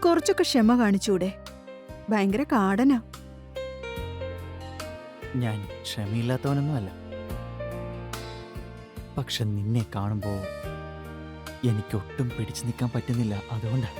കുറച്ചൊക്കെ ക്ഷമ കാണിച്ചൂടെ? ഭയങ്കര കാടനാ. ഞാൻ ക്ഷമയില്ലാത്തവനൊന്നുമല്ല. പക്ഷെ നിന്നെ കാണുമ്പോ എനിക്കൊട്ടും പിടിച്ചു നിൽക്കാൻ പറ്റുന്നില്ല. അതുകൊണ്ടാ.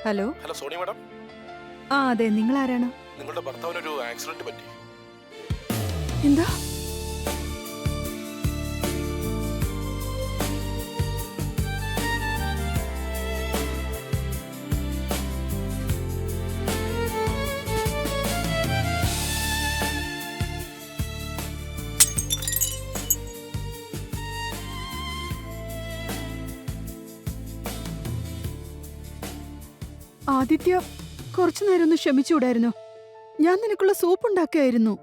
ഹലോ. Hello Sony madam. ആ അതെ, നിങ്ങൾ ആരാണ്? നിങ്ങളുടെ ഭർത്താവിനൊരു ആക്സിഡന്റ് പറ്റി. എന്താ? ആദിത്യ, കുറച്ചു നേരം ഒന്ന് ക്ഷമിച്ചുകൂടായിരുന്നോ? ഞാൻ നിനക്കുള്ള സൂപ്പ് ഉണ്ടാക്കിയായിരുന്നു.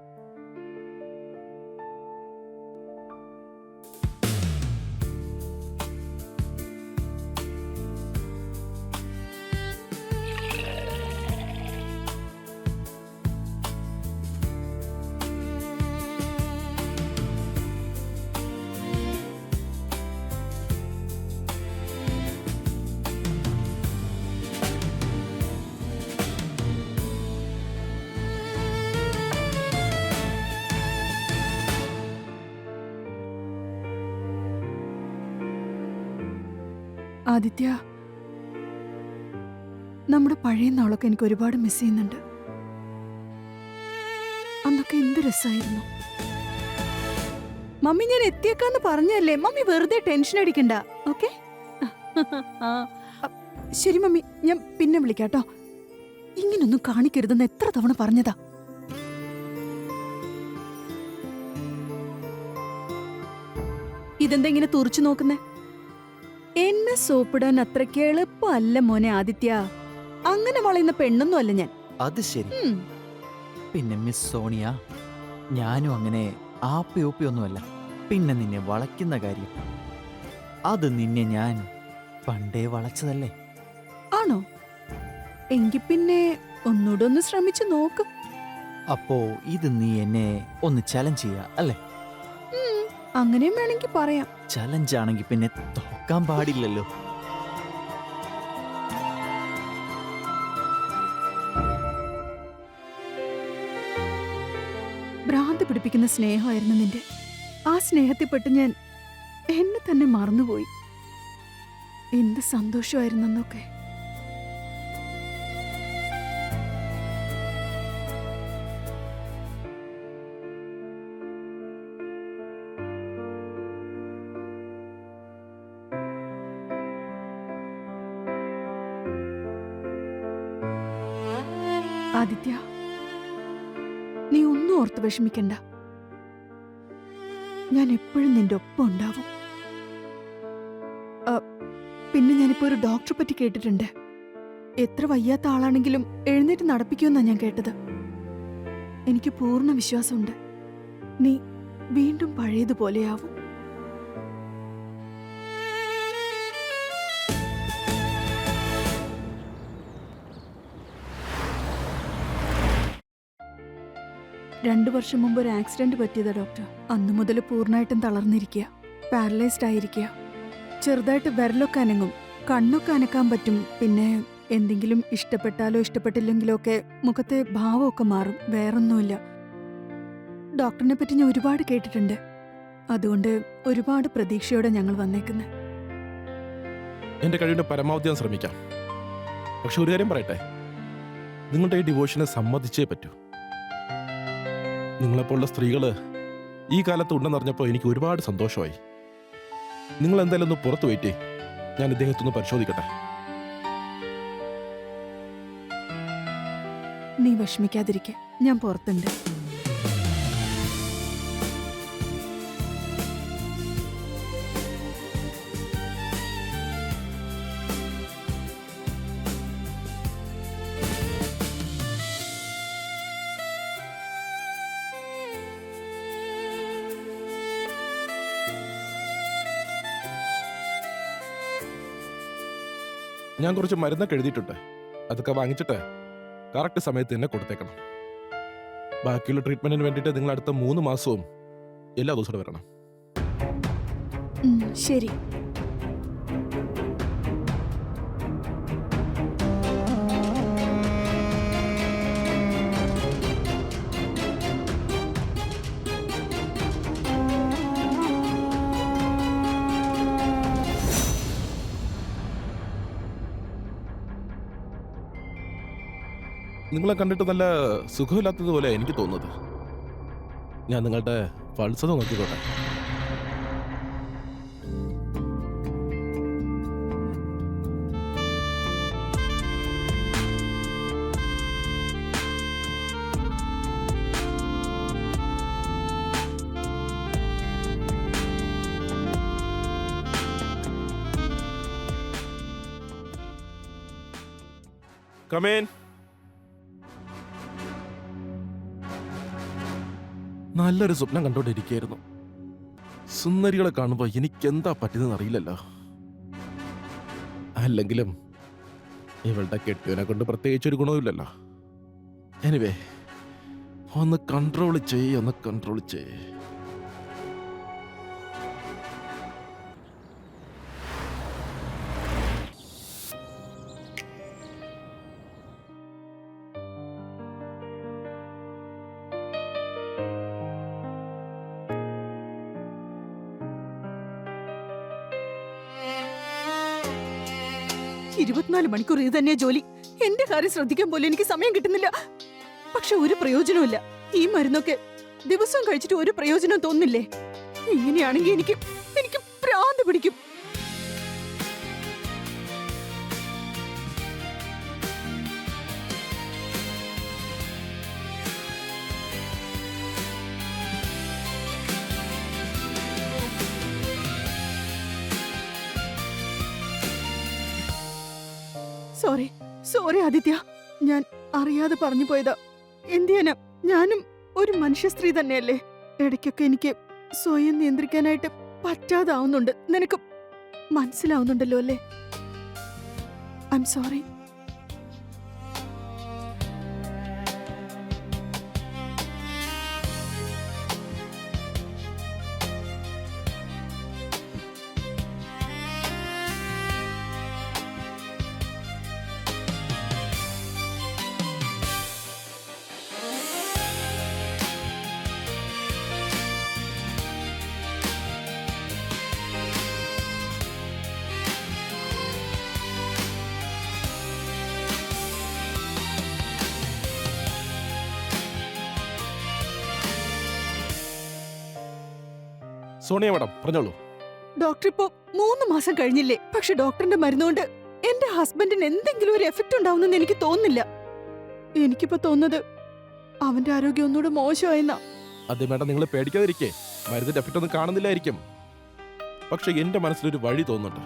ആദിത്യ, നമ്മുടെ പഴയ നാളൊക്കെ എനിക്ക് ഒരുപാട് മിസ് ചെയ്യുന്നുണ്ട്. അന്നൊക്കെ എന്ത് രസമായിരുന്നു. മമ്മി ഞാൻ എത്തിയേക്കാന്ന് പറഞ്ഞല്ലേ, മമ്മി വെറുതെ ടെൻഷൻ അടിക്കണ്ട. ഓക്കെ? ശരി മമ്മി, ഞാൻ പിന്നെ വിളിക്കാട്ടോ. ഇങ്ങനൊന്നും കാണിക്കരുതെന്ന് എത്ര തവണ പറഞ്ഞതാ. ഇതെന്താ ഇങ്ങനെ തുറച്ചു നോക്കുന്നേ? എന്നെ സോപ്പിടാൻ അത്രയ്ക്ക് എളുപ്പമല്ല മോനെ ആദിത്യ. അങ്ങനെ വളയുന്ന പെണ്ണൊന്നും അല്ല ഞാൻ. അത് ശരി. പിന്നെ മിസ് സോണിയ, ഞാനും അങ്ങനെ ആപ്പയൊപ്പിയൊന്നുമല്ല. പിന്നെ നിന്നെ വളയ്ക്കുന്ന കാര്യം, അത് നിന്നെ ഞാൻ പണ്ടേ വളച്ചതല്ലേ. ആണോ? എങ്കി പിന്നെ ഒന്നുകൂടെ ഒന്ന് ശ്രമിച്ചു നോക്ക്. അപ്പോ ഇത് നീ എന്നെ ഒന്ന് ചലഞ്ച് ചെയ്യാ അല്ലേ? അങ്ങനെയും വേണമെങ്കിൽ പറയാം. ചലഞ്ച് ആണെങ്കിൽ പിന്നെ തോക്കാൻ പാടില്ലല്ലോ. ഭ്രാന്ത് പിടിപ്പിക്കുന്ന സ്നേഹമായിരുന്നു നിന്റെ. ആ സ്നേഹത്തെപ്പെട്ട് ഞാൻ എന്നെ തന്നെ മറന്നുപോയി. എന്ത് സന്തോഷമായിരുന്നൊക്കെ. ആദിത്യ, നീ ഒന്നും ഓർത്ത് വിഷമിക്കണ്ട. ഞാൻ എപ്പോഴും നിന്റെ ഒപ്പം ഉണ്ടാവും. പിന്നെ ഞാനിപ്പോ ഒരു ഡോക്ടറെ പറ്റി കേട്ടിട്ടുണ്ട്. എത്ര വയ്യാത്ത ആളാണെങ്കിലും എഴുന്നേറ്റ് നടപ്പിക്കുമെന്നാ ഞാൻ കേട്ടത്. എനിക്ക് പൂർണ്ണ വിശ്വാസമുണ്ട് നീ വീണ്ടും പഴയതുപോലെയാവും. രണ്ടു വർഷം മുമ്പ് ഒരു ആക്സിഡന്റ് പറ്റിയതാ ഡോക്ടർ. അന്നു മുതൽ പൂർണ്ണമായിട്ടും തളർന്നിരിക്കുക, പാരലൈസ്ഡ് ആയിരിക്കുക. ചെറുതായിട്ട് വിരലൊക്കെ അനങ്ങും, കണ്ണൊക്കെ അനക്കാൻ പറ്റും. പിന്നെ എന്തെങ്കിലും ഇഷ്ടപ്പെട്ടാലോ ഇഷ്ടപ്പെട്ടില്ലെങ്കിലോ ഒക്കെ മുഖത്തെ ഭാവമൊക്കെ മാറും. വേറൊന്നുമില്ല. ഡോക്ടറിനെ പറ്റി ഞാൻ ഒരുപാട് കേട്ടിട്ടുണ്ട്. അതുകൊണ്ട് ഒരുപാട് പ്രതീക്ഷയോടെ ഞങ്ങൾ വന്നേക്കുന്നത്. എന്റെ കഴിവിന്റെ പരമാവധി ഞാൻ ശ്രമിക്കാം. പക്ഷെ ഒരു കാര്യം പറയട്ടെ, നിങ്ങളുടെ ഈ ഡിവോഷനെ സമ്മതിച്ചേ പറ്റൂ. നിങ്ങളെപ്പോലുള്ള സ്ത്രീകള് ഈ കാലത്ത് ഉണ്ടെന്നറിഞ്ഞപ്പോൾ എനിക്ക് ഒരുപാട് സന്തോഷമായി. നിങ്ങൾ എന്തായാലും ഒന്ന് പുറത്തു പോയിട്ടേ ഞാൻ ഇദ്ദേഹത്തൊന്ന് പരിശോധിക്കട്ടെ. നീ വിഷമിക്കാതിരിക്കെ, ഞാൻ പുറത്തുണ്ട്. ഞാൻ കുറച്ച് മരുന്നൊക്കെ എഴുതിയിട്ടുണ്ട്. അതൊക്കെ വാങ്ങിച്ചിട്ട് കറക്റ്റ് സമയത്ത് തന്നെ കൊടുത്തേക്കണം. ബാക്കിയുള്ള ട്രീറ്റ്മെന്റിന് വേണ്ടിയിട്ട് നിങ്ങൾ അടുത്ത 3 മാസവും എല്ലാ ദിവസവും വരണം. ശരി. നിങ്ങളെ കണ്ടിട്ട് നല്ല സുഖമില്ലാത്തതുപോലെ എനിക്ക് തോന്നുന്നത്. ഞാൻ നിങ്ങളുടെ പൾസ് ഒന്ന് നോക്കിക്കോട്ടെ. Come in. നല്ലൊരു സ്വപ്നം കണ്ടോണ്ടിരിക്കുകയായിരുന്നു. സുന്ദരികളെ കാണുമ്പോൾ എനിക്കെന്താ പറ്റുന്നതെന്ന് അറിയില്ലല്ലോ. അല്ലെങ്കിലും ഇവളുടെ കെട്ടിയവനെ കൊണ്ട് പ്രത്യേകിച്ചൊരു ഗുണവുമില്ലല്ലോ. എനിവേ, ഒന്ന് കൺട്രോൾ ചെയ്യ്. ഇരുപത്തിനാല് മണിക്കൂർ ഇത് തന്നെ ജോലി. എന്റെ കാര്യം ശ്രദ്ധിക്കാൻ പോലും എനിക്ക് സമയം കിട്ടുന്നില്ല. പക്ഷെ ഒരു പ്രയോജനമില്ല. ഈ മരുന്നൊക്കെ ദിവസവും കഴിച്ചിട്ട് ഒരു പ്രയോജനം തോന്നില്ലേ? ഇങ്ങനെയാണെങ്കിൽ എനിക്ക് ഭ്രാന്ത് പിടിക്കും. സോറി ആദിത്യ, ഞാൻ അറിയാതെ പറഞ്ഞു പോയതാ. എന്തിനാ, ഞാനും ഒരു മനുഷ്യ സ്ത്രീ തന്നെയല്ലേ. ഇടയ്ക്കൊക്കെ എനിക്ക് സ്വയം നിയന്ത്രിക്കാനായിട്ട് പറ്റാതാവുന്നുണ്ട്. നിനക്ക് മനസ്സിലാവുന്നുണ്ടല്ലോ അല്ലേ? I am sorry. Sonia madam പറഞ്ഞോളൂ. ഡോക്ടർ ഇപ്പോ 3 മാസം കഴിഞ്ഞില്ലേ? പക്ഷെ ഡോക്ടറിന്റെ മരുന്നുകൊണ്ട് എന്റെ ഹസ്ബൻഡിന് എന്തെങ്കിലും ഒരു എഫക്റ്റ് ഉണ്ടാവുന്നെന്ന് എനിക്ക് തോന്നുന്നില്ല. എനിക്കിപ്പോ തോന്നുന്നത് അവന്റെ ആരോഗ്യം ഒന്നുകൂടെ മോശമായെന്നാ. അതെ മാഡം, നിങ്ങൾ പേടിക്കാതിരിക്കേ. മരുന്നിന്റെ എഫക്റ്റ് ഒന്നും കാണുന്നില്ലായിരിക്കും. പക്ഷെ എന്റെ മനസ്സിലൊരു വഴി തോന്നുന്നുണ്ട്.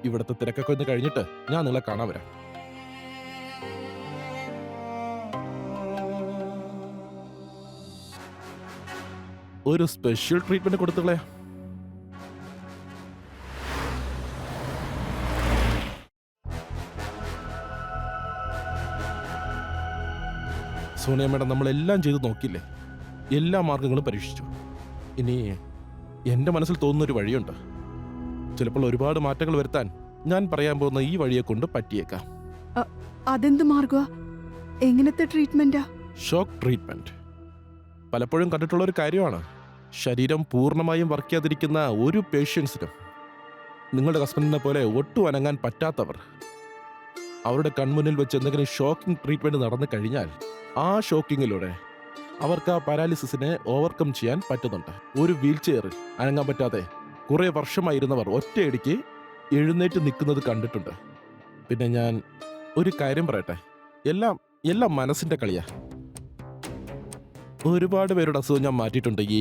ഇവിടുത്തെ തിരക്കൊക്കെ ഒന്ന് കഴിഞ്ഞിട്ട് ഞാൻ നിങ്ങളെ കാണാൻ വരാം. ഒരു സ്പെഷ്യൽ ട്രീറ്റ്മെന്റ് കൊടുത്തുകളെ. സോണിയ മാഡം, നമ്മളെല്ലാം ചെയ്തു നോക്കിയില്ലേ? എല്ലാ മാർഗങ്ങളും പരീക്ഷിച്ചു. ഇനി എൻ്റെ മനസ്സിൽ തോന്നുന്നൊരു വഴിയുണ്ട്. ചിലപ്പോൾ ഒരുപാട് മാറ്റങ്ങൾ വരുത്താൻ ഞാൻ പറയാൻ പോകുന്ന ഈ വഴിയെ കൊണ്ട് പറ്റിയേക്കാം. അതെന്ത് മാർഗമാ? എങ്ങനത്തെ ട്രീറ്റ്മെന്റാ? Shock treatment. പലപ്പോഴും കണ്ടിട്ടുള്ള ഒരു കാര്യമാണ്. ശരീരം പൂർണ്ണമായും വർക്ക് ചെയ്യാതിരിക്കുന്ന ഒരു പേഷ്യൻസിനും നിങ്ങളുടെ ഹസ്ബൻഡിനെ പോലെ ഒട്ടും അനങ്ങാൻ പറ്റാത്തവർ അവരുടെ കൺമുന്നിൽ വെച്ച് എന്തെങ്കിലും ഷോക്കിംഗ് ട്രീറ്റ്മെന്റ് നടന്നു കഴിഞ്ഞാൽ ആ ഷോക്കിങ്ങിലൂടെ അവർക്ക് ആ പാരാലിസിസിനെ ഓവർകം ചെയ്യാൻ പറ്റുന്നുണ്ട്. ഒരു വീൽ ചെയറിൽ അനങ്ങാൻ പറ്റാതെ കുറേ വർഷമായിരുന്നവർ ഒറ്റയടിക്ക് എഴുന്നേറ്റ് നിൽക്കുന്നത് കണ്ടിട്ടുണ്ട്. പിന്നെ ഞാൻ ഒരു കാര്യം പറയട്ടെ, എല്ലാം മനസ്സിന്റെ കളിയാ. ഒരുപാട് പേരുടെ അസുഖം ഞാൻ മാറ്റിയിട്ടുണ്ട് ഈ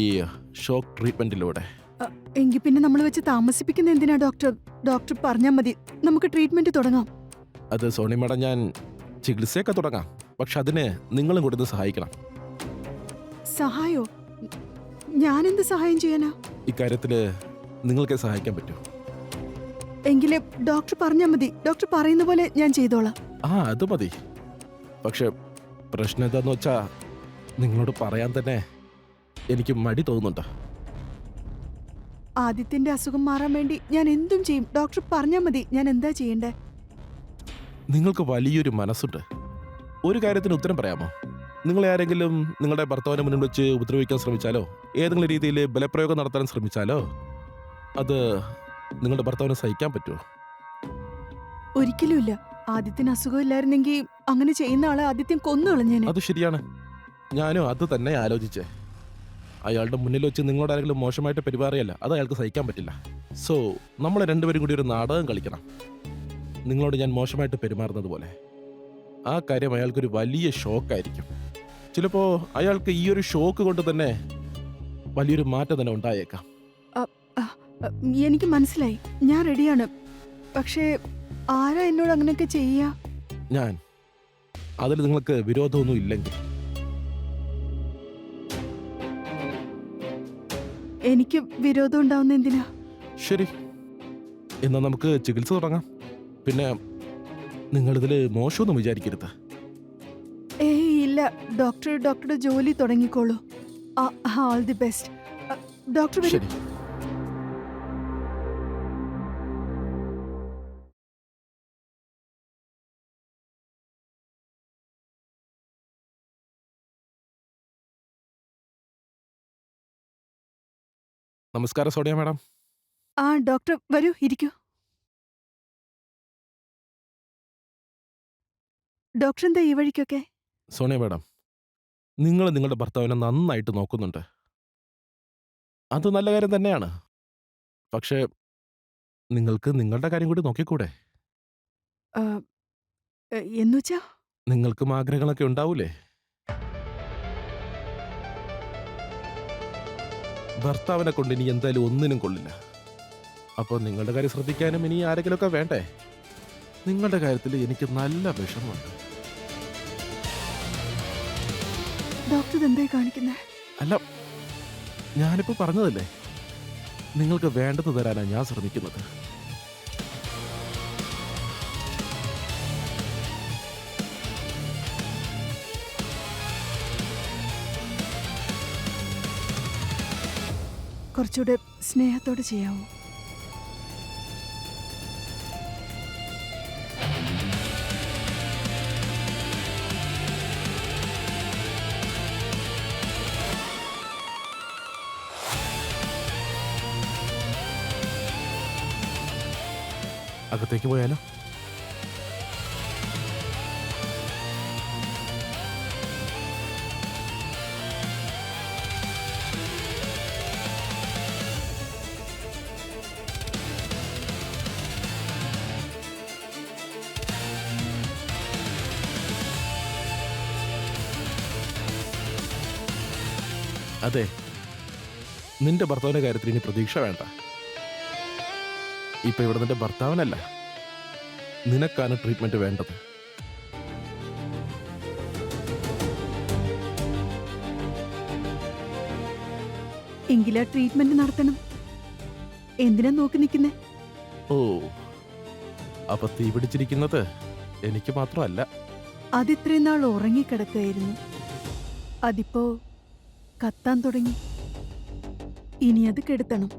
ഷോക്ക് ട്രീറ്റ്മെന്റിലൂടെ. എങ്കിൽ പിന്നെ നമ്മൾ വെച്ച് താമസിപ്പിക്കുന്ന എന്തിനാ ഡോക്ടർ? ഡോക്ടർ പറഞ്ഞാൽ മതി, നമുക്ക് ട്രീറ്റ്മെന്റ് തുടങ്ങാം. അത് സോണി മാഡം, ഞാൻ ചികിത്സയൊക്കെ തുടങ്ങാം. പക്ഷെ അതിന് നിങ്ങളും കൂടെ സഹായിക്കണം. സഹായോ? ഞാനെന്ത് സഹായം ചെയ്യാനാ? ഇക്കാര്യത്തില് നിങ്ങൾക്ക് സഹായിക്കാൻ പറ്റൂ. എങ്കില് ഡോക്ടർ പറഞ്ഞാൽ മതി. ഡോക്ടർ പറയുന്ന പോലെ ഞാൻ ചെയ്തോളാം. അത് മതി. പക്ഷെ പ്രശ്നം എന്താന്ന് വെച്ചാ നിങ്ങളോട് പറയാൻ തന്നെ എനിക്ക് മടി തോന്നുന്നുണ്ട്. ആദിത്യന്റെ അസുഖം മാറാൻ വേണ്ടി ഞാൻ എന്തും ചെയ്യും. ഡോക്ടർ പറഞ്ഞാൽ മതി. ഞാൻ എന്താ ചെയ്യണ്ടേ? നിങ്ങൾക്ക് വലിയൊരു മനസ്സുണ്ട്. ഒരു കാര്യത്തിന് ഉത്തരം പറയാമോ? നിങ്ങളെ ആരെങ്കിലും നിങ്ങളുടെ ഭർത്താവിനെ മുന്നിൽ വെച്ച് ഉപദ്രവിക്കാൻ ശ്രമിച്ചാലോ, ഏതെങ്കിലും രീതിയിൽ ബലപ്രയോഗം നടത്താൻ ശ്രമിച്ചാലോ, അത് നിങ്ങളുടെ ഭർത്താവിനെ സഹിക്കാൻ പറ്റുമോ? ഒരിക്കലുമില്ല. ആദിത്യന് അസുഖമില്ലായിരുന്നെങ്കിൽ അങ്ങനെ ചെയ്യുന്ന ആളെ ആദിത്യം കൊന്നു കളഞ്ഞേനെ. അത് ശരിയാണ്. ഞാനും അത് തന്നെ ആലോചിച്ചേ. അയാളുടെ മുന്നിൽ വെച്ച് നിങ്ങളോട് ആരെങ്കിലും മോശമായിട്ട് പെരുമാറിയല്ല, അത് അയാൾക്ക് സഹിക്കാൻ പറ്റില്ല. സോ നമ്മൾ രണ്ടുപേരും കൂടി ഒരു നാടകം കളിക്കണം. നിങ്ങളോട് ഞാൻ മോശമായിട്ട് പെരുമാറുന്നത് പോലെ. ആ കാര്യം അയാൾക്കൊരു വലിയ ഷോക്കായിരിക്കും. ചിലപ്പോൾ അയാൾക്ക് ഈ ഒരു ഷോക്ക് കൊണ്ട് തന്നെ വലിയൊരു മാറ്റം തന്നെ ഉണ്ടായേക്കാം. എനിക്ക് മനസ്സിലായി. ഞാൻ റെഡിയാണ്. പക്ഷേ ആരാ എന്നോട് അങ്ങനെയൊക്കെ ചെയ്യാ? ഞാൻ അതിൽ നിങ്ങൾക്ക് വിരോധമൊന്നും ഇല്ലെങ്കിൽ. എനിക്ക് വിരോധം ഉണ്ടാവുന്ന എന്തിനാ? ശരി, എന്നാൽ നമുക്ക് ചികിത്സ തുടങ്ങാം. പിന്നെ നിങ്ങളിതിൽ മോശമൊന്നും വിചാരിക്കരുത്. ഏയ് ഇല്ല. ഡോക്ടറുടെ ജോലി തുടങ്ങിക്കോളൂ. All the best. ഡോക്ടർ വരും. ശരി. നമസ്കാരം സോണിയ മാഡം. ഡോക്ടർ വരൂ, ഇരിക്കൂ. ഡോക്ടർ എന്താ ഈ വഴിക്കൊക്കെ? സോണിയ മാഡം, നിങ്ങൾ നിങ്ങളുടെ ഭർത്താവിനെ നന്നായിട്ട് നോക്കുന്നുണ്ട്. അത് നല്ല കാര്യം തന്നെയാണ്. പക്ഷേ നിങ്ങൾക്ക് നിങ്ങളുടെ കാര്യം കൂടി നോക്കിക്കൂടെ? എന്നുവെച്ചാ? നിങ്ങൾക്കും ആഗ്രഹങ്ങളൊക്കെ ഉണ്ടാവൂലേ? ഭർത്താവിനെ കൊണ്ട് ഇനി എന്തായാലും ഒന്നിനും കൊള്ളില്ല. അപ്പോൾ നിങ്ങളുടെ കാര്യം ശ്രദ്ധിക്കാനും ഇനി ആരെങ്കിലുമൊക്കെ വേണ്ടേ? നിങ്ങളുടെ കാര്യത്തിൽ എനിക്ക് നല്ല വിഷമമുണ്ട്. ഡോക്ടർ എന്തായി കാണിക്കുന്നേ? അല്ല, ഞാനിപ്പോൾ പറഞ്ഞതല്ലേ, നിങ്ങൾക്ക് വേണ്ടത് തരാനാണ് ഞാൻ ശ്രമിക്കുന്നത്. കുറച്ചുകൂടെ സ്നേഹത്തോടെ ചെയ്യാവോ? അകത്തേക്ക് പോയാലോ? അതെ, നിന്റെ ഭർത്താവിന്റെ കാര്യത്തിൽ ഇനി പ്രതീക്ഷ വേണ്ട. ഇപ്പൊ ഇവിടെ നിന്റെ ഭർത്താവിനല്ല, നിനക്കാണ് ട്രീറ്റ്മെന്റ് വേണ്ടത്. എങ്കിലാ ട്രീറ്റ്മെന്റ് നടത്തണം. എന്തിനാ നോക്കി നിൽക്കുന്നേ? ഓ, അപ്പൊ തീ പിടിച്ചിരിക്കുന്നത് എനിക്ക് മാത്രമല്ല. അതിത്രയും നാൾ ഉറങ്ങിക്കിടക്കായിരുന്നു. അതിപ്പോ കത്താൻ തുടങ്ങി. ഇനി അത് കെടുത്തണം.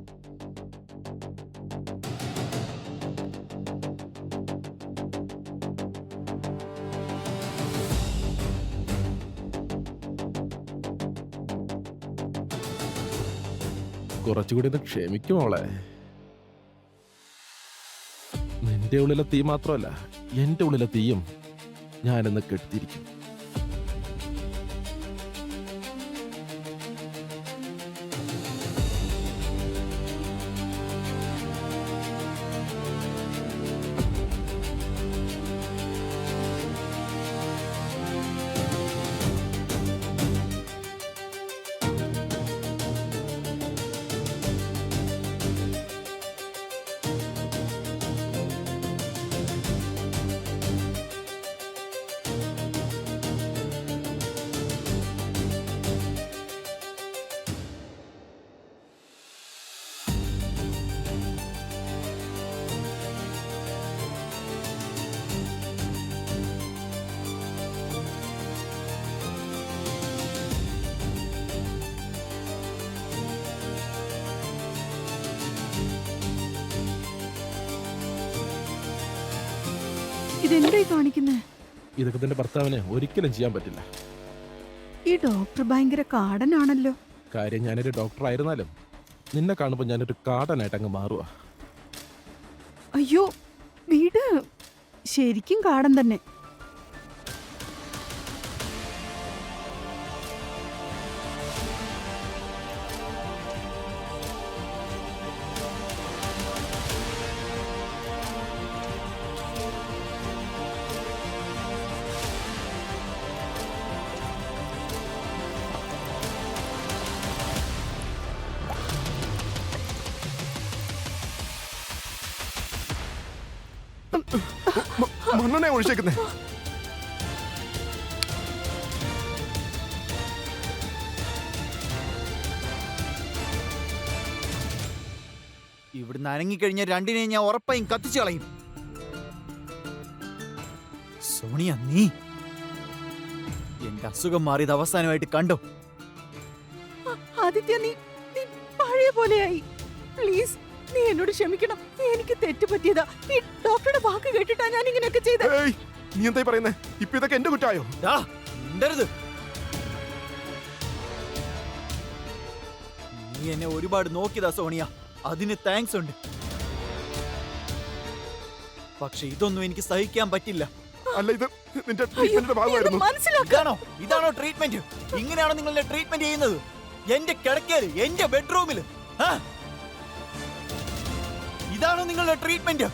കുറച്ചുകൂടി ഒന്ന് ക്ഷമിക്കും മോളെ. നിന്റെ ഉള്ളിലെ തീ മാത്രമല്ല, എന്റെ ഉള്ളിലെ തീയും ഞാനിന്ന് കെടുത്തിരിക്കും. ഇതെന്തായി കാണിക്കുന്നേ? ഇതൊക്കെ തന്റെ ഭർത്താവിന് ഒരിക്കലും ചെയ്യാൻ പറ്റില്ല. ഈ ഡോക്ടർ ഭയങ്കര കാടനാണല്ലോ. കാര്യം ഞാനൊരു ഡോക്ടർ ആയിരുന്നാലും നിന്നെ കാണുമ്പോൾ ഞാനൊരു കാടനായിട്ട് അങ്ങ് മാറുക. അയ്യോ വീട് ശരിക്കും കാടൻ തന്നെ. മണ്ണെണ്ണ ഒഴിച്ചേക്കുന്നേ. ഇവിടുന്ന് അനങ്ങിക്കഴിഞ്ഞ രണ്ടിനെയും ഞാൻ ഉറപ്പായും കത്തിച്ചു കളയും. സോണിയ, നീ എന്റെ അസുഖം മാറിയത് അവസാനമായിട്ട് കണ്ടോ? ആദിത്യ, നീ നീ പഴയ പോലെയായി. പ്ലീസ്, നീ എന്നോട് ക്ഷമിക്കണം. എനിക്ക് തെറ്റ് പറ്റിയതാ. ഈ ഡോക്ടറുടെ വാക്ക് കേട്ടിട്ടാ ഞാൻ ഇങ്ങനെയൊക്കെ ചെയ്ത. ഏയ്, നീ എന്തായി പറയുന്നേ? ഇപ്പൊ ഇതൊക്കെ എന്റെ കുറ്റായോ? ദാ, മിണ്ടരുത്. നീ എന്നെ ഒരുപാട് നോക്കിയതാ സോണിയ, അതിന് താങ്ക്സ് ഉണ്ട്. പക്ഷെ ഇതൊന്നും എനിക്ക് സഹിക്കാൻ പറ്റില്ല. അല്ല, ഇത് നിന്റെ ട്രീറ്റ്മെന്റിന്റെ ഭാഗമായിരുന്നു. ഇതാണോ ട്രീറ്റ്മെന്റ്? ഇങ്ങനെയാണോ നിങ്ങളുടെ ട്രീറ്റ്മെന്റ് ചെയ്യുന്നത്? എന്റെ കിടക്കയില്, എന്റെ ബെഡ്റൂമില് ഇതാണോ നിങ്ങളുടെ ട്രീറ്റ്മെന്റ്?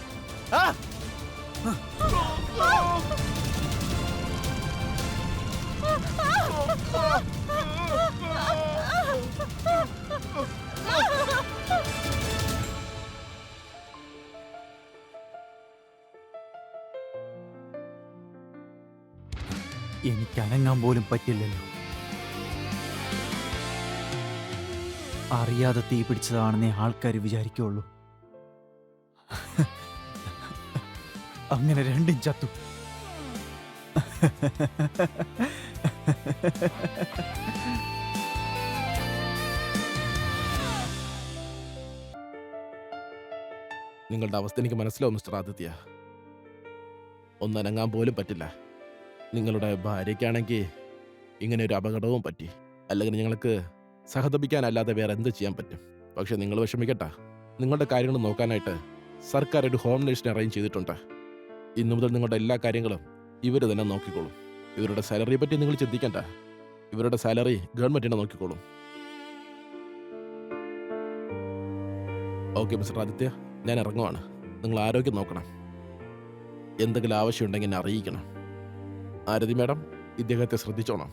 എനിക്ക് അനങ്ങാൻ പോലും പറ്റില്ലല്ലോ. അറിയാതെ തീ പിടിച്ചതാണെന്നേ ആൾക്കാർ വിചാരിക്കുള്ളൂ. അങ്ങനെ രണ്ടും ചത്തു. നിങ്ങളുടെ അവസ്ഥ എനിക്ക് മനസ്സിലാവും മിസ്റ്റർ ആദിത്യ. ഒന്നനങ്ങാൻ പോലും പറ്റില്ല. നിങ്ങളുടെ ഭാര്യയ്ക്കാണെങ്കിൽ ഇങ്ങനെ ഒരു അപകടവും പറ്റി. അല്ലെങ്കിൽ ഞങ്ങൾക്ക് സഹതപിക്കാനല്ലാതെ വേറെ എന്ത് ചെയ്യാൻ പറ്റും? പക്ഷെ നിങ്ങൾ വിഷമിക്കട്ട. നിങ്ങളുടെ കാര്യങ്ങൾ നോക്കാനായിട്ട് സർക്കാർ ഒരു ഹോം നേഴ്സിനെ അറേഞ്ച് ചെയ്തിട്ടുണ്ട്. ഇന്നു മുതൽ നിങ്ങളുടെ എല്ലാ കാര്യങ്ങളും ഇവർ തന്നെ നോക്കിക്കോളും. ഇവരുടെ സാലറിയെ പറ്റി നിങ്ങൾ ചിന്തിക്കണ്ട. ഇവരുടെ സാലറി ഗവൺമെന്റിനെ നോക്കിക്കോളും. ഓക്കെ മിസ്റ്റർ ആദിത്യ, ഞാൻ ഇറങ്ങുവാണ്. നിങ്ങൾ ആരോഗ്യം നോക്കണം. എന്തെങ്കിലും ആവശ്യമുണ്ടെങ്കിൽ എന്നെ അറിയിക്കണം. ആരതി മാഡം, ഇദ്ദേഹത്തെ ശ്രദ്ധിച്ചോണം.